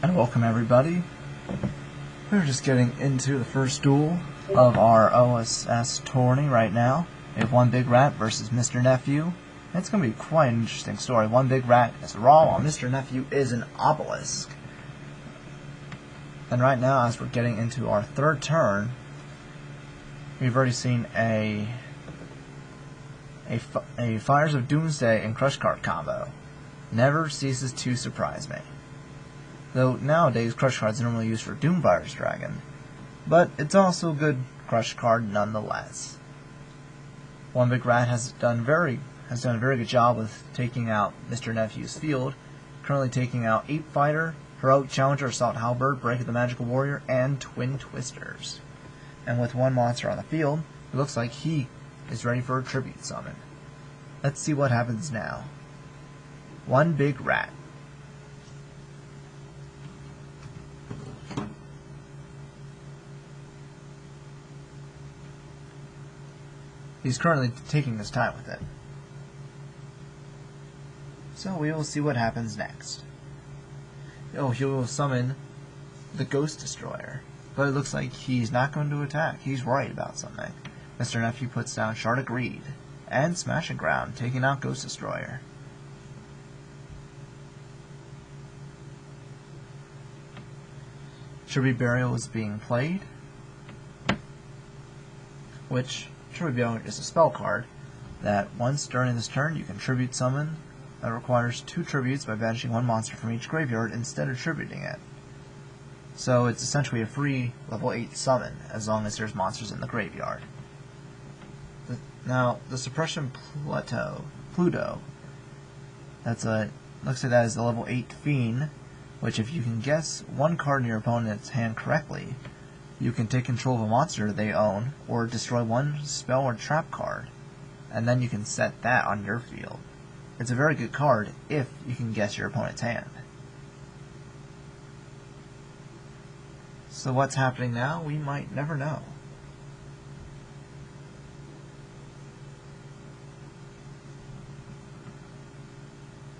And welcome everybody. We're just getting into the first duel of our OSS tourney right now. We have onebigrat versus Mr. Nephew. It's going to be quite an interesting story. Onebigrat is raw while Mr. Nephew is an obelisk. And right now, as we're getting into our third turn, we've already seen a Fires of Doomsday and Crush card combo. Never ceases to surprise me. Though nowadays Crush cards are normally used for Doomfire's Dragon, but it's also a good Crush card nonetheless. onebigrat has done a very good job with taking out Mr. Nephew's field, currently taking out Ape Fighter, Heroic Challenger, Assault Halberd, Break of the Magical Warrior, and Twin Twisters. And with one monster on the field, it looks like he is ready for a Tribute Summon. Let's see what happens now. onebigrat. He's currently taking his time with it. So we will see what happens next. Oh, he will summon the Ghost Destroyer. But it looks like he's not going to attack. He's worried about something. Mr. Nephew puts down Shard of Greed and Smashing Ground, taking out Ghost Destroyer. Tribute Burial is being played, which Tribute Burial is a spell card that once during this turn you can tribute summon that requires 2 tributes by banishing 1 monster from each graveyard instead of tributing it. So it's essentially a free level 8 summon as long as there's monsters in the graveyard. Now the Suppression Pluto, looks like that is a level 8 Fiend, which if you can guess 1 card in your opponent's hand correctly, you can take control of a monster they own, or destroy 1 spell or trap card, and then you can set that on your field. It's a very good card if you can guess your opponent's hand. So what's happening now? We might never know.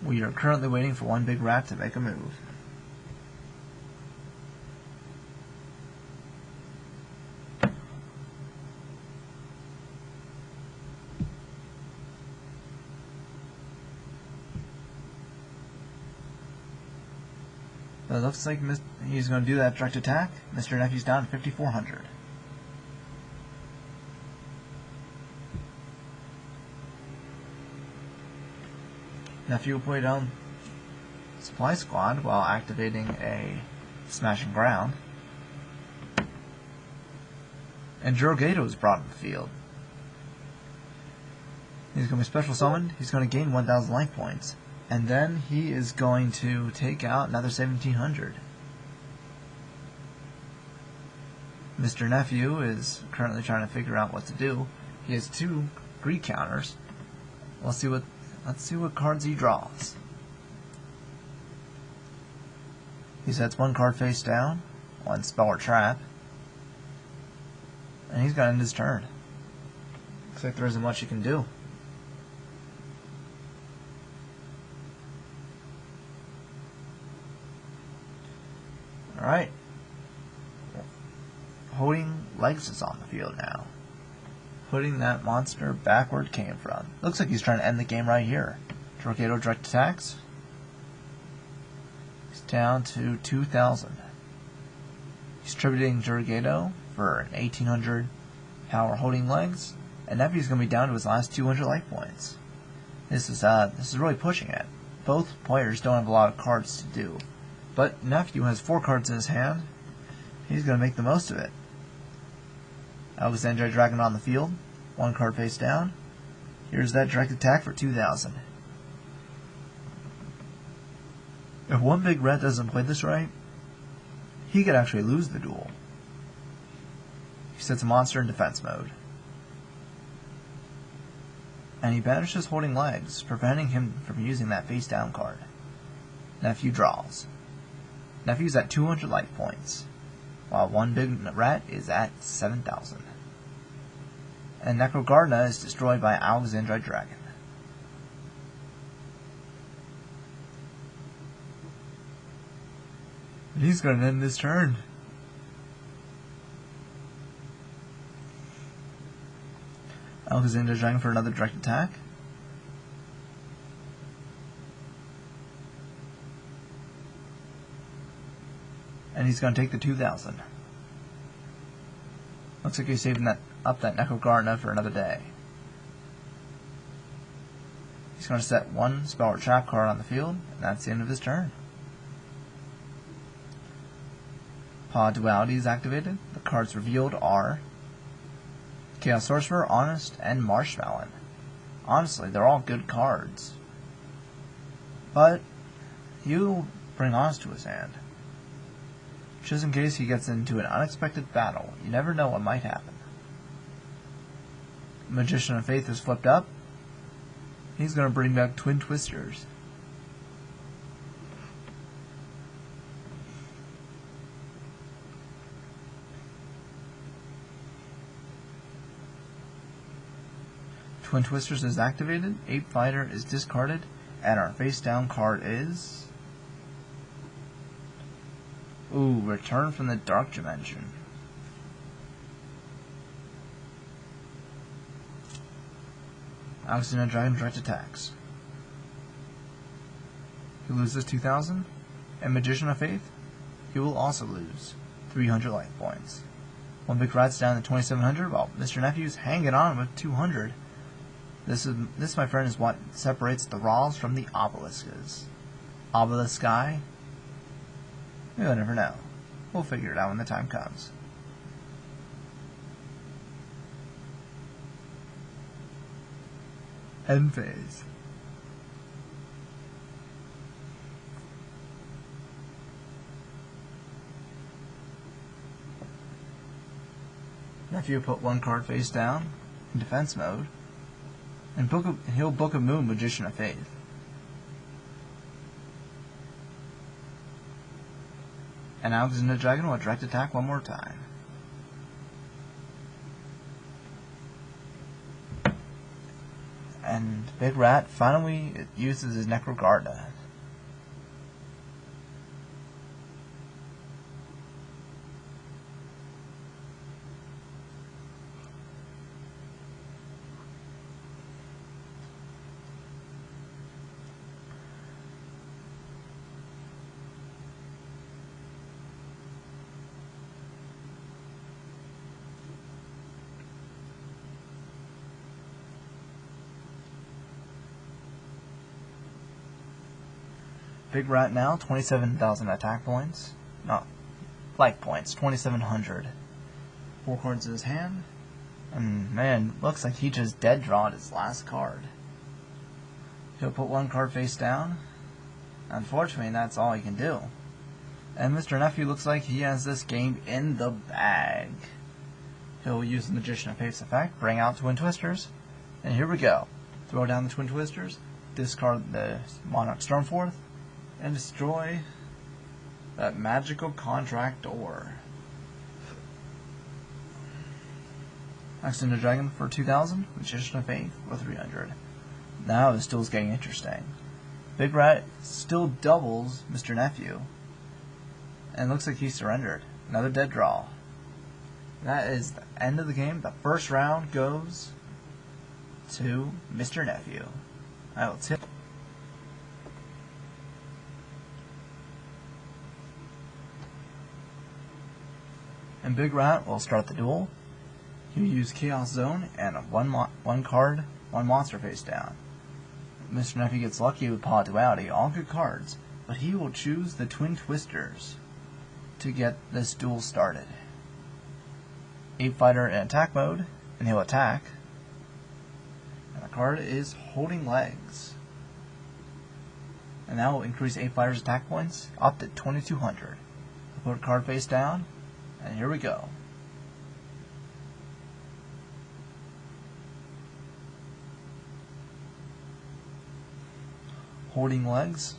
We are currently waiting for onebigrat to make a move. It looks like he's going to do that direct attack. Mr. Nephew's down to 5,400. Nephew will play down Supply Squad while activating a Smashing Ground. And Jorogato is brought to the field. He's going to be special summoned. He's going to gain 1,000 life points. And then he is going to take out another 1,700. Mr. Nephew is currently trying to figure out what to do. He has 2 greed counters. Let's see what cards he draws. He sets 1 card face down, 1 spell or trap, and he's gonna end his turn. Looks like there isn't much he can do. Alright. Holding Legs is on the field now. Putting that monster back where it came from. Looks like he's trying to end the game right here. Jorogato direct attacks. He's down to 2,000. He's tributing Jorogato for an 1,800 power Holding Legs, and Nephew's going to be down to his last 200 life points. This is really pushing it. Both players don't have a lot of cards to do. But Nephew has 4 cards in his hand. He's going to make the most of it. Alexandria Dragon on the field. 1 card face down. Here's that direct attack for 2,000. If onebigrat doesn't play this right, he could actually lose the duel. He sets a monster in defense mode. And he banishes Holding Legs, preventing him from using that face down card. Nephew draws. Nephew's at 200 life points, while onebigrat is at 7,000. And Necrogarda is destroyed by Alexandria Dragon. And he's going to end this turn. Alexander Dragon for another direct attack. And he's going to take the 2,000. Looks like he's saving up that Necrogarna for another day. He's going to set one spell or trap card on the field, and that's the end of his turn. Paw Duality is activated. The cards revealed are Chaos Sorcerer, Honest, and Marshmallow. Honestly, they're all good cards. But you bring Honest to his hand. Just in case he gets into an unexpected battle. You never know what might happen. Magician of Faith is flipped up. He's going to bring back Twin Twisters. Twin Twisters is activated, Ape Fighter is discarded, and our face down card is... Ooh, Return from the Dark Dimension. Alexander Dragon direct attacks. He loses 2,000, and Magician of Faith, he will also lose 300 life points. onebigrat's down to 2,700, while Mr. Nephew's hanging on with 200. This, my friend, is what separates the Rawls from the Obelisks. Obelisci? We'll never know. We'll figure it out when the time comes. End phase. Nephew put one card face down in defense mode, and he'll Book of Moon Magician of Faith. And Alexander Dragon will direct attack one more time. And Big Rat finally uses his Necrogarda. Big Rat now, 27,000 attack points. No, life points, 2,700. 4 cards in his hand. And man, looks like he just dead drawed his last card. He'll put one card face down. Unfortunately, that's all he can do. And Mr. Nephew looks like he has this game in the bag. He'll use the Magician of Faith's effect, bring out Twin Twisters. And here we go. Throw down the Twin Twisters, discard the Monarch Stormforth, and destroy that magical contract door. Alexander Dragon for 2,000, Magician of Faith for 300. Now this duel's getting interesting. Big Rat still doubles Mr. Nephew, and looks like he surrendered. Another dead draw. That is the end of the game. The first round goes to Mr. Nephew. I will tip. And Big Rat will start the duel. He'll use Chaos Zone and one card, one monster face down. Mr. Nephew gets lucky with Paw Duality, all good cards, but he will choose the Twin Twisters to get this duel started. Ape Fighter in attack mode, and he'll attack. And the card is Holding Legs. And that will increase Ape Fighter's attack points up to 2,200. He'll put a card face down, and here we go. Holding Legs.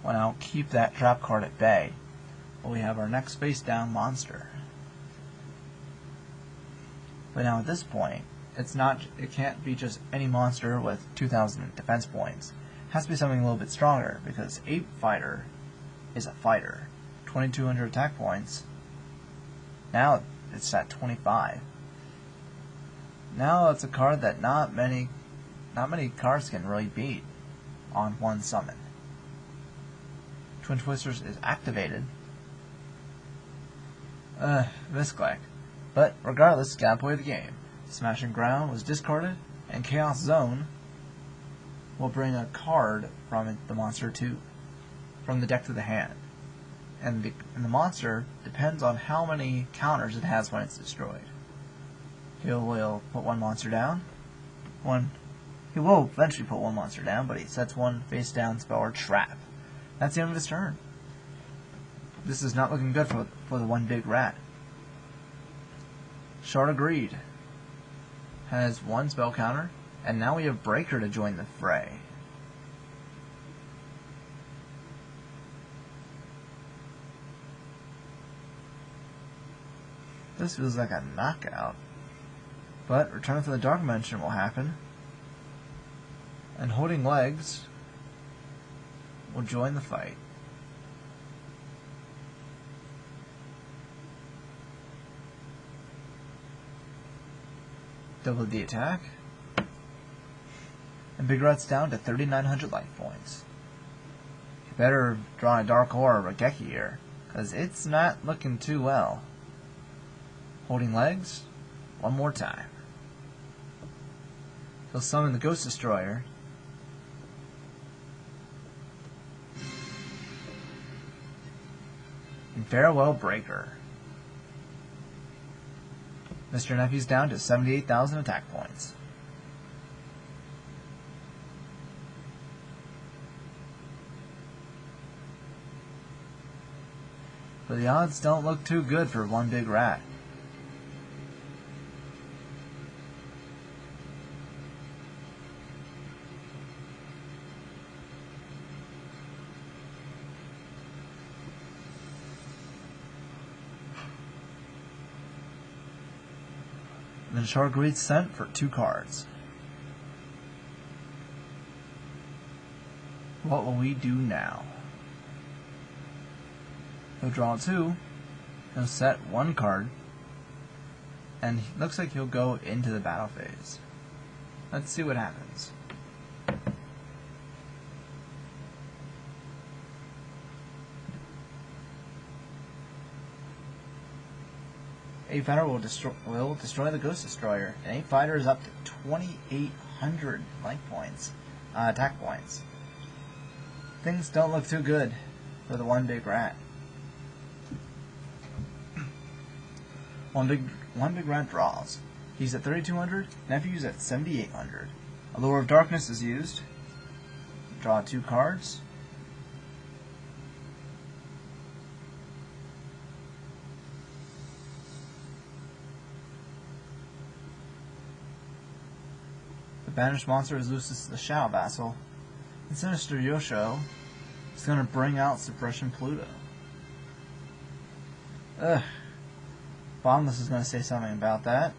Well, now keep that trap card at bay. But we have our next face down monster. But now at this point, it can't be just any monster with 2,000 defense points. It has to be something a little bit stronger, because Ape Fighter is a fighter. 2,200 attack points. Now it's at 25. Now it's a card that not many cards can really beat on one summon. Twin Twisters is activated. Misclick. But regardless, gotta play the game. Smashing Ground was discarded, and Chaos Zone will bring a card from the monster from the deck to the hand. And the monster depends on how many counters it has when it's destroyed. He will put one monster down. He will eventually put one monster down, but he sets one face down spell or trap. That's the end of his turn. This is not looking good for the one big rat. Shard of Greed has one spell counter, and now we have Breaker to join the fray. This feels like a knockout. But Return from the Dark Dimension will happen. And Holding Legs will join the fight. Double the attack. And Big Rat's down to 3,900 life points. You better draw a Dark Hole or a Geki here, because it's not looking too well. Holding Legs, one more time. He'll summon the Ghost Destroyer. And Farewell Breaker. Mr. Nephew's down to 78,000 attack points. But the odds don't look too good for one big rat. Then Shard Greed's sent for 2 cards. What will we do now? He'll draw 2. He'll set 1 card. And it looks like he'll go into the battle phase. Let's see what happens. A fighter will destroy the Ghost Destroyer, and 8 fighters up to 2,800 life points, attack points. Things don't look too good for the one big rat. One big rat draws. He's at 3,200. Nephew's at 7,800. Allure of Darkness is used. Draw 2 cards. Banished monster is Lucis the Shadow Vassal. And Sinister Yosho is going to bring out Suppression Pluto. Bottomless is going to say something about that.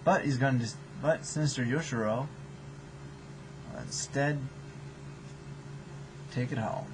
But he's going to but Sinister Yoshiro instead take it home.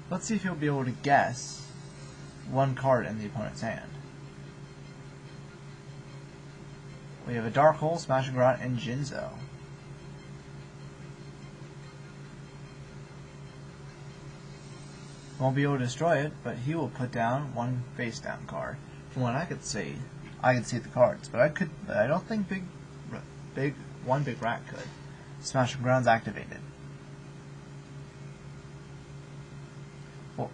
Let's see if he'll be able to guess 1 card in the opponent's hand. We have a Dark Hole, Smashing Ground, and Jinzo. Won't be able to destroy it, but he will put down 1 face down card. From what I could see the cards, but I don't think one big rat could. Smashing Ground's activated. Well,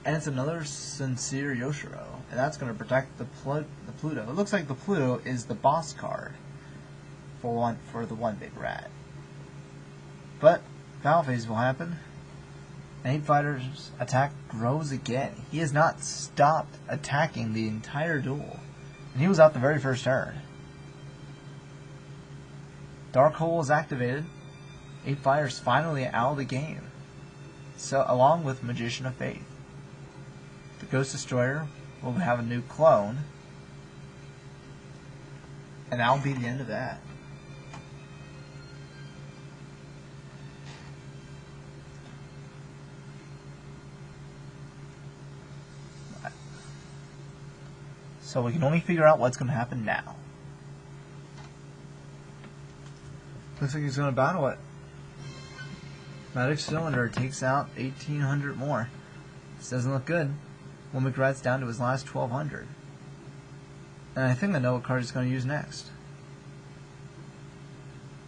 and it's another Sincere Yoshiro. And that's going to protect the Pluto. It looks like the Pluto is the boss card for the one big rat. But battle phase will happen. And 8 fighters attack grows again. He has not stopped attacking the entire duel. And he was out the very first turn. Dark Hole is activated. 8 fighters finally out of the game. So along with Magician of Faith. The Ghost Destroyer will have a new clone, and that'll be the end of that. So we can only figure out what's going to happen now. Looks like he's going to battle it. Magic Cylinder takes out 1,800 more. This doesn't look good. Onebigrat's down to his last 1,200. And I think I know what card he's going to use next.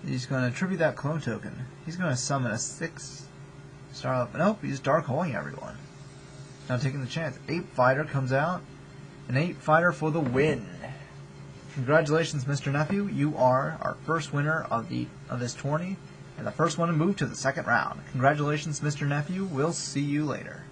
He's going to tribute that clone token. He's going to summon a 6-star up. Nope, he's dark holing everyone. Now taking the chance. Ape Fighter comes out. An Ape Fighter for the win. Congratulations, Mr. Nephew. You are our first winner of this tourney, and the first one to move to the second round. Congratulations, Mr. Nephew. We'll see you later.